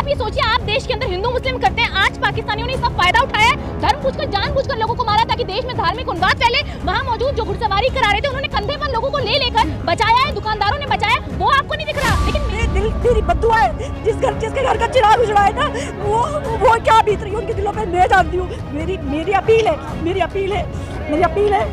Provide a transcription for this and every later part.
आप ये सोचिए, आप देश के अंदर हिंदू मुस्लिम करते हैं, आज पाकिस्तानियों ने इसका फायदा उठाया है, धर्म पूछकर जानबूझकर लोगों को मारा ताकि देश में धार्मिक उन्माद फैले। वहाँ मौजूद जो घुड़सवारी करा रहे थे उन्होंने कंधे पर लोगों को ले लेकर बचाया है, दुकानदारों ने बचाया, वो आपको नहीं दिख रहा। लेकिन मेरी बद्दुआ है, जिसके घर का चिराग उजड़ा है ना, वो क्या बीत रही है उनके दिलों पे मैं जानती हूँ। मेरी अपील है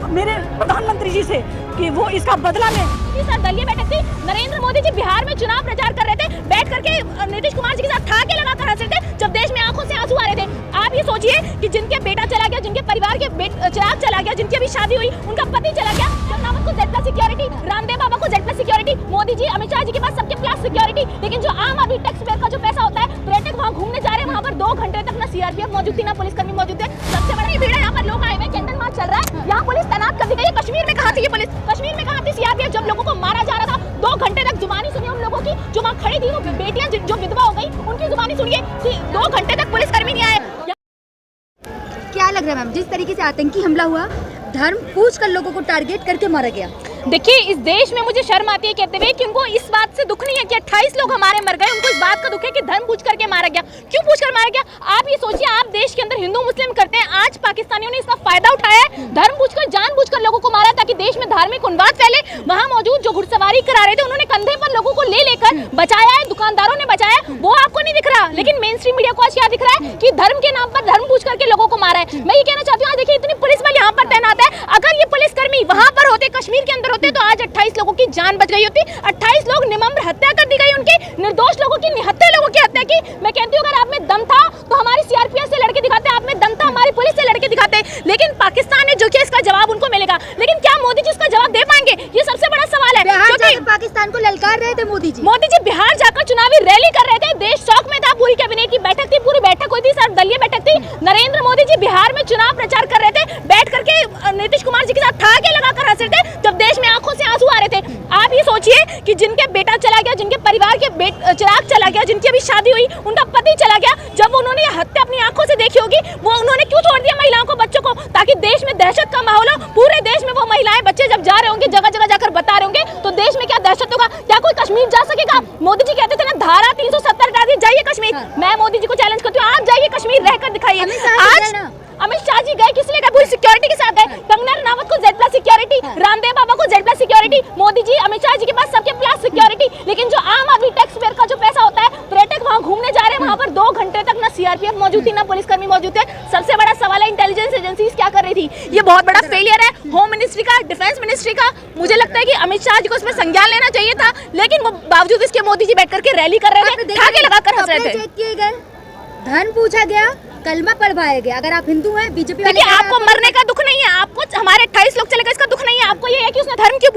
मेरे प्रधानमंत्री जी से कि वो इसका बदला लें। सर दलीय बैठक थी, नरेंद्र मोदी जी बिहार में चुनाव प्रचार कर रहे थे, बैठ करके नीतीश कुमार जी के साथ ठाके लगाकर हंस रहे थे जब देश में आंखों से आंसू आ रहे थे। आप ये सोचिए कि जिनके बेटा चला गया, जिनके परिवार के चिराग चला गया, जिनकी अभी शादी हुई, उनका पति चला गया, जगन्नाथ को Z+ सिक्योरिटी, रामदेव बाबा को Z+ सिक्योरिटी, मोदी जी अमित शाह जी के पास सबके प्लस सिक्योरिटी। लेकिन जो आम आदमी टैक्स पेयर का जो पैसा होता है, पर्यटक वहाँ घूमने जा रहे हैं, वहाँ पर 2 घंटे तक ना CRPF मौजूद थी, ना पुलिसकर्मी मौजूद थे। सबसे बड़ी भीड़ है यहाँ पर, लोग आए हुए, कैंडल मार्च चल रहा है, यहाँ पुलिस तैनात कर दी गई है। कश्मीर में कहाँ थी ये पुलिस? कश्मीर में कहाँ थी CRPF जब लोगों को मारा जा रहा था? 2 घंटे तक जुबानी सुनी उन लोगों की जो वहाँ खड़ी थी, वो बेटियां जो विधवा हो गई, उनकी जुबानी सुनिए। 2 घंटे तक पुलिसकर्मी नहीं आए। क्या लग रहा है मैम, जिस तरीके से आतंकी हमला हुआ, धर्म पूछकर लोगों को टारगेट करके मारा गया? देखिए, इस देश में मुझे शर्म आती है कहते हुए कि उनको इस बात से दुख नहीं है कि 28 लोग हमारे मर गए, उनको इस बात का दुख है कि धर्म पूछ करके मारा गया। क्यों पूछ कर मारा गया? आप ये सोचिए, आप देश के अंदर हिंदू मुस्लिम करते हैं, आज पाकिस्तानियों ने इसका फायदा उठाया है, धर्म पूछकर जानबूझकर लोगों को मारा ताकि देश में धार्मिक उन्माद फैले। वहाँ मौजूद जो घुड़सवारी करा रहे थे उन्होंने कंधे पर लोगों को ले लेकर बचाया है, दुकानदारों ने बचाया, वो आपको नहीं दिख रहा। लेकिन मेन स्ट्रीम मीडिया को आज क्या दिख रहा है कि धर्म के नाम पर धर्म पूछ करके लोगों को मारा है। मैं ये कहना चाहती हूँ, देखिए इतनी पुलिस बल यहाँ पर तैनात है, अगर ये पुलिसकर्मी वहाँ पर होते, कश्मीर के अंदर होते, तो आज 28 लोगों की जान बच गई होती। 28 लोग निमम्र हत्या कर दी गई उनकी, निर्दोष लोगों की, निहत्थे लोगों की हत्या की। मैं कहती हूँ, अगर आप में दम था तो हमारी CRPF से लड़के दिखाते, आप में दम था हमारी पुलिस से लड़के दिखाते। लेकिन पाकिस्तान ने जो किया, इसका जवाब उनको मिलेगा। लेकिन क्या मोदी जी उसका जवाब दे पाएंगे? ये सबसे बड़ा सवाल है। पाकिस्तान को ललकार रहे थे मोदी जी बिहार जाकर चुनावी रैली कर रहे थे, देश शौक में था, पूरी कैबिनेट की बैठक थी, पूरी बैठक हुई थी, सर दलीय बैठक थी। नरेंद्र मोदी जी बिहार में चुनाव प्रचार कर रहे थे, बैठ करके नीतीश कुमार जी के साथ ठाके लगाकर हंस रहे थे जब देश में आंखों से आंसू आ रहे थे। आप ये सोचिए कि जिनके बेटा चला गया, जिनके परिवार के चिराग चला गया, जिनकी अभी शादी हुई, उनका पति चला गया, जब उन्होंने ये हत्या अपनी आंखों से देखी होगी, वो उन्होंने क्यों छोड़ दिया महिलाओं को, बच्चों को, ताकि देश में दहशत का माहौल हो। पूरे देश में वो महिलाएं, बच्चे जब जा रहे होंगे, जगह जगह जाकर बता रहे होंगे, तो देश में क्या दहशत होगा? क्या कोई कश्मीर जा सकेगा? मोदी जी कहते थे ना, धारा 370 हटा दी, जाइए कश्मीर। मैं मोदी जी को चैलेंज करती हूँ, आप जाइए कश्मीर, रहकर दिखाइए। आज अमित शाह जी गए, किस लिए गए? पूरी सिक्योरिटी के साथ गए। कंगना रनावत को Z+ सिक्योरिटी, रामदेव बाबा को Z+ सिक्योरिटी, मोदी जी अमित शाह जी के पास सबके प्लस सिक्योरिटी। लेकिन जो आम आदमी टैक्स पेयर का जो पैसा होता है, पर्यटक वहाँ घूमने जा रहे हैं, वहाँ पर 2 घंटे तक ना CRPF मौजूद थी, ना पुलिसकर्मी मौजूद थे। सबसे बड़ा सवाल है, इंटेलिजेंस एजेंसीज क्या कर रही थी? ये बहुत बड़ा फेलियर है होम मिनिस्ट्री का, डिफेंस मिनिस्ट्री का। मुझे लगता है कि अमित शाह जी को इसमें संज्ञान लेना चाहिए था, लेकिन वो बावजूद इसके मोदी जी बैठ करके रैली कर रहे थे, ठाके लगाकर हंस रहे थे। धर्म पूछा गया, कलमा पढ़वाया गया। अगर आप हिंदू हैं, बीजेपी वाले, देखिए आपको मरने का दुख नहीं है, आपको हमारे 28 लोग चले गए इसका दुख नहीं है, आपको ये है कि उसने धर्म क्यों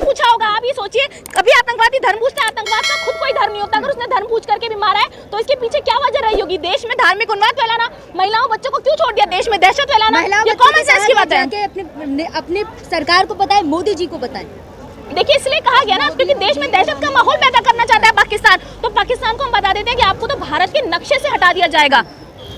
पूछा होगा? आप ये सोचिए, कभी आतंकवादी धर्म पूछता है? आतंकवाद का खुद कोई धर्म नहीं होता। अगर उसने धर्म पूछ करके भी मारा है तो इसके पीछे क्या वजह रही होगी? देश में धार्मिक उन्माद फैलाना, महिलाओं बच्चों को क्यों छोड़ दिया, देश में दहशत फैलाना, ये कॉमन सेंस की बात है। अपने सरकार को बताएं, मोदी जी को बताएं। देखिए, इसलिए कहा गया ना, क्योंकि देश में दहशत का माहौल पैदा करना चाहता है पाकिस्तान, तो पाकिस्तान को हम बता देते हैं कि आपको तो भारत के नक्शे से हटा दिया जाएगा।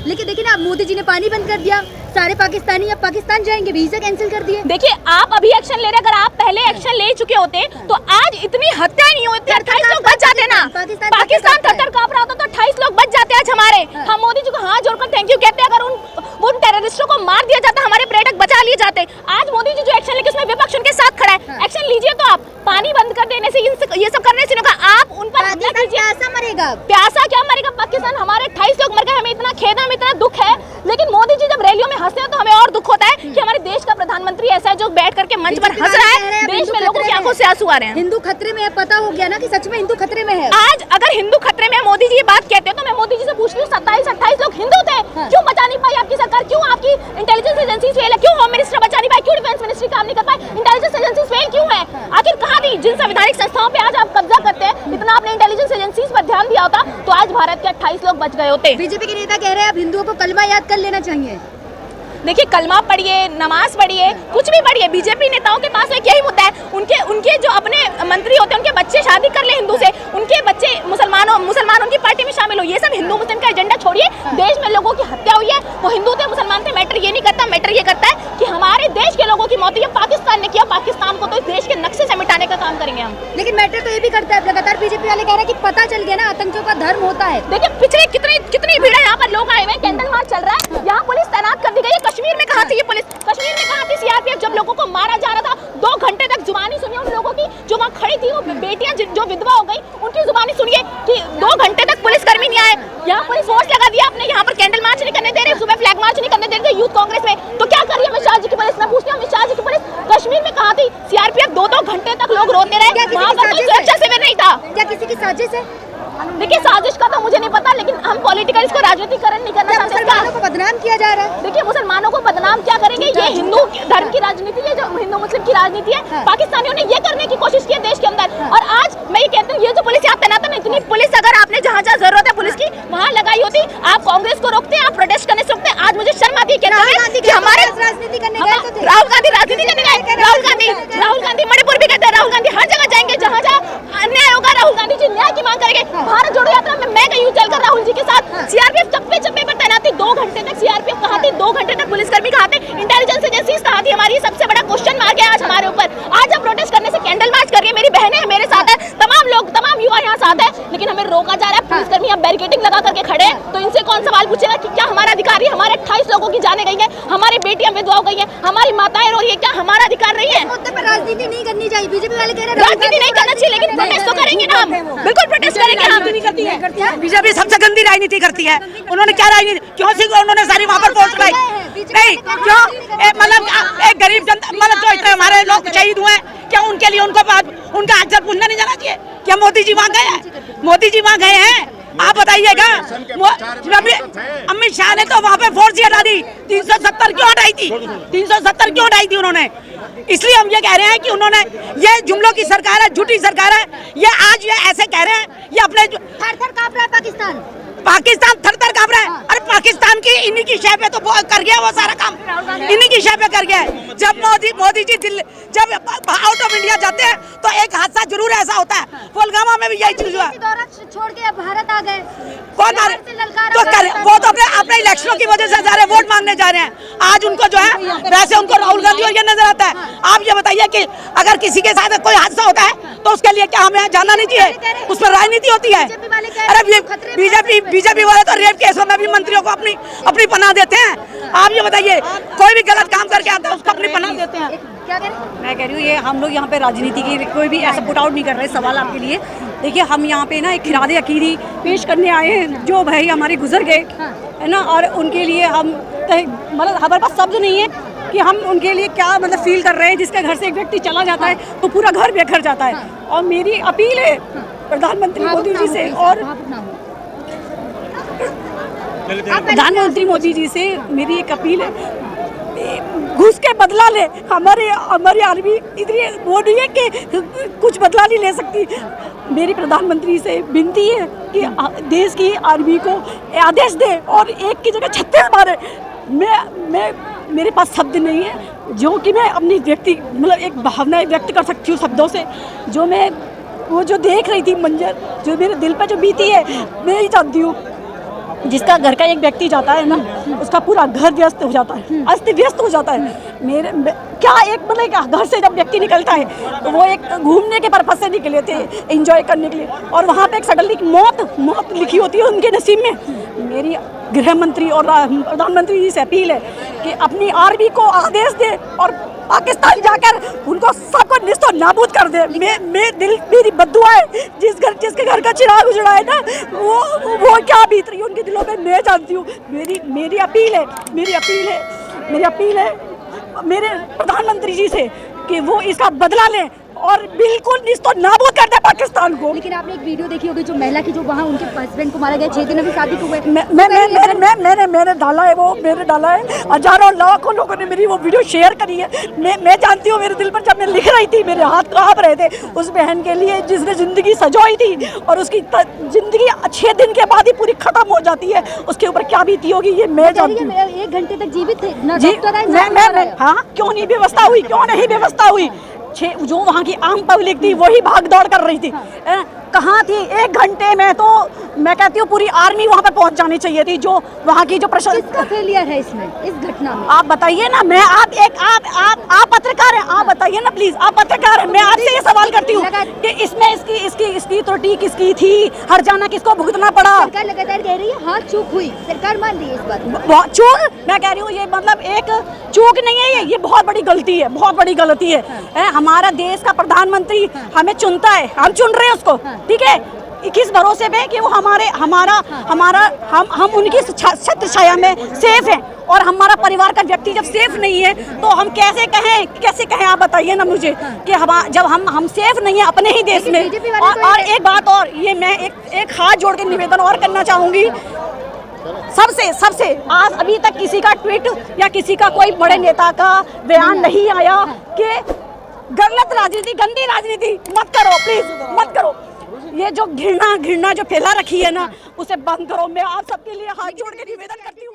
लेकिन देखिए ना, मोदी जी ने पानी बंद कर दिया, सारे पाकिस्तानी अब पाकिस्तान जाएंगे, वीजा कैंसिल कर दिए। देखिए, आप अभी एक्शन ले रहे, अगर आप पहले एक्शन ले चुके होते तो आज इतनी हत्याएं नहीं होती, 28 लोग बच जाते ना। पाकिस्तान थर-थर कांप रहा होता तो 28 लोग बच जाते आज हमारे। हम मोदी जी को हाथ जोड़कर थैंक यू कहते हैं, अगर उन टेररिस्टों को मार दिया जाता, हमारे पर्यटक बचा लिए जाते। आज मोदी जी जो एक्शन लेके, उसमें विपक्ष उनके साथ खड़ा है, एक्शन लीजिए। तो आप पानी बंद कर देने से, ये सब करने से आप उन पर हमला कीजिए। प्यासा मरेगा, प्यासा क्या मरेगा? पाकिस्तान, हमारे 28 लोग मर गए, हमें इतना खेद है, हमें इतना दुख है। लेकिन मोदी जी जब रैलियों में हंसते हैं तो हमें और दुख होता है कि हमारे देश का प्रधानमंत्री ऐसा है जो बैठ करके मंच पर हंस रहा है, देश में लोगों की आंखों से आंसू आ रहे हैं। हिंदू खतरे में है, पता हो गया ना कि सच में हिंदू खतरे में है। आज अगर हिंदू खतरे में है, मोदी जी ये बात कहते हैं, तो मैं मोदी जी से पूछ रही हूँ, 27-28 लोग हिंदू थे, क्यों बचा नहीं पाई आपकी सरकार? क्यों आपकी इंटेलिजेंस एजेंसी फेल है? क्यों होम मिनिस्टर बचा नहीं पाई? क्यों डिफेंस मिनिस्ट्री काम नहीं कर पाई? इंटेलिजेंस एजेंसी फेल क्यों है? आखिर कहाँ थी? जिन संवैधानिक संस्थाओं पे आज आप कब्जा करते हैं, इतना आपने इंटेलिजेंस एजेंसीज पर ध्यान दिया होता तो आज भारत के 28 लोग बच गए होते। बीजेपी के नेता कह रहे हैं अब हिंदुओं को कलमा याद कर लेना चाहिए। देखिए, कलमा पढ़िए, नमाज पढ़िए, कुछ भी पढ़िए, बीजेपी नेताओं के पास एक यही मुद्दा है। उनके जो अपने मंत्री होते हैं, उनके बच्चे शादी कर ले हिंदू से, उनके बच्चे मुसलमान उनकी पार्टी में शामिल हो। ये सब हिंदू मुस्लिम का एजेंडा छोड़िए। देश में लोगों की हत्या हुई है, वो हिंदू थे, मुसलमान थे, मैटर ये नहीं करता, मैटर ये करता है कि हमारे देश के लोगों की मौत ये पाकिस्तान ने किया, पाकिस्तान को तो इस देश के नक्शे से मिटाने का काम करेंगे हम। लेकिन मैटर तो ये भी करता है, लगातार बीजेपी वाले कह रहे हैं कि पता चल गया ना आतंकियों का धर्म होता है। देखिए पिछले कितनी भीड़ है, यहाँ पर लोग आए हुए हैं, कैंडल मार्च चल रहा है, यहाँ पुलिस तैनात कर दी गई है। कश्मीर में कहाँ थी ये पुलिस? कश्मीर में कहाँ थी सीआरपीएफ जब लोगों को मारा जा रहा था? 2 घंटे तक जुबानी सुनिए उन लोगों की जो वहाँ खड़ी थी, वो बेटियां जो विधवा हो गई उनकी जुबानी सुनिए कि 2 घंटे तक पुलिसकर्मी नहीं आए। यहाँ पुलिस फोर्स लगा दिया आपने, यहाँ पर कैंडल मार्च नहीं करने दे रहे, सुबह फ्लैग मार्च नहीं करने दे रहे यूथ कांग्रेस में, तो क्या कर रही है अमित शाह जी की पुलिस? मैं पूछती हूँ अमित शाह जी की पुलिस कश्मीर में कहाँ थी? सीआरपीएफ 2-2 घंटे तक लोग रोते रहे, वहाँ पर कोई सुरक्षा शिविर नहीं था। क्या किसी की साजिश है? देखिए साजिश का तो मुझे नहीं पता, लेकिन हम पॉलिटिकल इसको राजनीतिकरण नहीं करना चाहते। मुसलमानों को बदनाम किया जा रहा है। देखिए मुसलमानों को बदनाम क्या करेंगे, ये हिंदू धर्म की राजनीति है, जो हिंदू मुस्लिम की राजनीति है। हाँ। पाकिस्तानियों ने ये करने की कोशिश की है देश के अंदर। हाँ। और आज मैं ये कहती हूँ, ये जो पुलिस यहाँ तैनात है, इतनी पुलिस अगर आपने जहाँ जहाँ जरूरत है पुलिस की वहाँ लगाई होती, आप कांग्रेस को रोकते, आप प्रोटेस्ट करने से रोकते। आज मुझे शर्म आती है कि हमारे राजनीति करने गए तो थे। राहुल गांधी राजनीति करने गए, राहुल गांधी मणिपुर भी कहते हैं, राहुल गांधी हर जगह जाएंगे जहाँ जहाँ अन्याय होगा, राहुल गांधी जी न्याय की मांग करेंगे। भारत जोड़ो यात्रा में मैं गई हूँ चलकर राहुल जी के साथ। सीआरपीएफ चप्पे चप्पे पर तैनात थी, 2 घंटे तक सीआरपीएफ कहाँ थी? 2 घंटे तक पुलिसकर्मी कहाँ थे? इंटेलिजेंस एजेंसीज कहाँ थी? हमारी सबसे बड़ा क्वेश्चन मार्क है आज हमारे ऊपर। आज हम प्रोटेस्ट करने से कैंडल मार्च कर रही है, मेरी बहनें हैं मेरे साथ है, तमाम लोग तमाम युवा यहाँ साथ है, लेकिन हमें रोका जा रहा है। पुलिसकर्मी अब बैरिकेडिंग लगा करके खड़े हैं, तो इनसे कौन सवाल पूछेगा कि क्या हमारा अधिकार है? हमारे 28 लोगों की जाने गई है, हमारी बेटियां विधवा हो गई है, हमारी माताएं रो रही है, क्या हमारा अधिकार नहीं है? मुद्दे पर राजनीति नहीं करनी चाहिए, बीजेपी वाले कह रहे हैं राजनीति नहीं करना चाहिए, लेकिन प्रोटेस्ट तो करेंगे ना हम, बिल्कुल प्रोटेस्ट करेंगे हम। बीजेपी सबसे गंदी राजनीति करती है। उन्होंने क्या राजनीति क्यों सी उन्होंने सारी वहाँ पर फोर्स लगाई? नहीं क्यों? मतलब एक गरीब जनता, मतलब जो इतने हमारे लोग शहीद हुए हैं, क्या उनके लिए उनका अक्षर पूछना नहीं जाना चाहिए? क्या मोदी जी वहाँ गए हैं? मोदी जी वहाँ गए हैं? आप बताइएगा। अमित शाह ने तो वहाँ पे फोर्स ही हटा दी। 370 क्यों हटाई थी? 370 क्यों हटाई थी उन्होंने? इसलिए हम ये कह रहे हैं कि उन्होंने, ये जुमलों की सरकार है, झूठी सरकार है। ये आज ये ऐसे कह रहे हैं, ये अपने थर-थर कांप रहा है पाकिस्तान थर-थर कांप रहा है। अरे पाकिस्तान की इन्हीं की शय पे तो कर गया वो सारा काम, इन्हीं की शय पे कर गया है। जब मोदी जी जब आउट ऑफ इंडिया जाते हैं तो एक हादसा जरूर ऐसा होता है। पुलवामा में भी यही चीज हुआ। छोड़ के भारत आ गए, कौन आ रहे? वो तो अपने इलेक्शनों की वजह से जा रहे हैं, वोट मांगने जा रहे हैं। आज उनको जो है वैसे उनको राहुल गांधी और ये नजर आता है। आप ये बताइए कि अगर किसी के साथ कोई हादसा होता है तो उसके लिए क्या हमें जाना नहीं चाहिए? उसमें राजनीति होती है। अरे बीजेपी वाले तो रेप केसों में भी मंत्रियों को अपनी पनाह देते हैं। आप ये बताइए, कोई भी गलत काम करके आता है उसको अपनी पनाह देते हैं। क्या करें? मैं कह रही हूँ, ये हम लोग यहाँ पे राजनीति की कोई भी ऐसा पुट आउट नहीं कर रहे। सवाल आपके लिए, देखिए हम यहाँ पे ना एक खिरादे अकीदी पेश करने आए हैं, जो भाई हमारे गुजर गए है ना, और उनके लिए हम मतलब हमारे पास शब्द नहीं है कि हम उनके लिए क्या मतलब फील कर रहे हैं। जिसके घर से एक व्यक्ति चला जाता है तो पूरा घर बेघर जाता है। और मेरी अपील है प्रधानमंत्री मोदी जी से, और प्रधानमंत्री मोदी जी से मेरी एक अपील है, घुस के बदला ले। हमारी आर्मी इतनी वो नहीं है कि कुछ बदला नहीं ले सकती। मेरी प्रधानमंत्री से विनती है कि देश की आर्मी को आदेश दे और एक की जगह 36 मारे। मेरे पास शब्द नहीं है जो कि मैं अपनी मतलब एक भावना व्यक्त कर सकती हूँ शब्दों से। जो मैं वो जो देख रही थी मंजर, जो मेरे दिल पर जो बीती है, मैं ही जानती हूँ। जिसका घर का एक व्यक्ति जाता है ना, उसका पूरा घर व्यस्त हो जाता है, अस्त व्यस्त हो जाता है। क्या एक मतलब घर से जब व्यक्ति निकलता है तो वो एक घूमने के पर्पज से निकले थे, एंजॉय करने के लिए, और वहाँ पे एक सडनली मौत लिखी होती है उनके नसीब में। मेरी गृह मंत्री और प्रधानमंत्री जी से अपील है कि अपनी आर्मी को आदेश दे और पाकिस्तान जाकर उनको सबको निस्तो नाबूद कर दे। मेरी बद्दुआ है, जिसके घर का चिराग उजड़ा है ना, वो क्या बीत रही है उनके दिलों में मैं जानती हूँ। मेरी अपील है मेरे प्रधानमंत्री जी से कि वो इसका बदला लें और बिल्कुल निस्तो नाबूद कर दे पाकिस्तान को। लेकिन आपने एक वीडियो देखी होगी, जो महिला की जो वहाँ उनके हस्बैंड को मारा गया, 6 दिन अभी शादी को हुए। मैंने डाला है, हजारों लाखों लोगों ने मेरी वो वीडियो शेयर करी है। मैं जानती हूँ, मेरे दिल पर जब मैं लिख रही थी मेरे हाथ कांप रहे थे उस बहन के लिए जिसने जिंदगी सजाई थी, और उसकी जिंदगी 6 दिन के बाद ही पूरी खत्म हो जाती है। उसके ऊपर क्या बीती होगी ये मैं जानती हूँ। 1 घंटे तक जीवित थे ना? हाँ, क्यों नहीं व्यवस्था हुई? जो वहाँ की आम पब्लिक थी वही भाग दौड़ कर रही थी। कहाँ थी? 1 घंटे में तो मैं कहती हूँ पूरी आर्मी वहाँ पे पहुँच जानी चाहिए थी, जो वहाँ की जो प्रशासन। किसका फेलियर है इसमें, इस घटना में? आप बताइए ना, मैं आप पत्रकार हैं, आप बताइए ना प्लीज, आप पत्रकार हैं, मैं आपसे ये सवाल करती हूँ कि इसमें इसकी त्रुटि किसकी थी? हर जाना किसको भुगतना पड़ा? सरकार लगातार कह रही है हाँ चूक हुई, सरकार मान रही है इस बात। चूक, मैं कह रही हूँ ये मतलब एक चूक नहीं है, ये बहुत बड़ी गलती है, बहुत बड़ी गलती है। हमारा देश का प्रधानमंत्री हमें चुनता है, हम चुन रहे हैं उसको, ठीक है, किस भरोसे पे कि वो हम उनकी छत्र छाया में सेफ हैं, और हमारा परिवार का व्यक्ति जब सेफ नहीं है तो हम कैसे कहें आप बताइए ना मुझे कि जब हम सेफ नहीं है अपने ही देश में। और एक बात और, ये मैं एक हाथ जोड़ के निवेदन और करना चाहूंगी सबसे आज अभी तक किसी का ट्वीट या किसी का कोई बड़े नेता का बयान नहीं आया कि गलत राजनीति, गंदी राजनीति मत करो, प्लीज मत करो। ये जो घृणा जो फैला रखी है ना, उसे बंद करो। मैं आप सबके लिए हाथ जोड़ के निवेदन करती हूँ।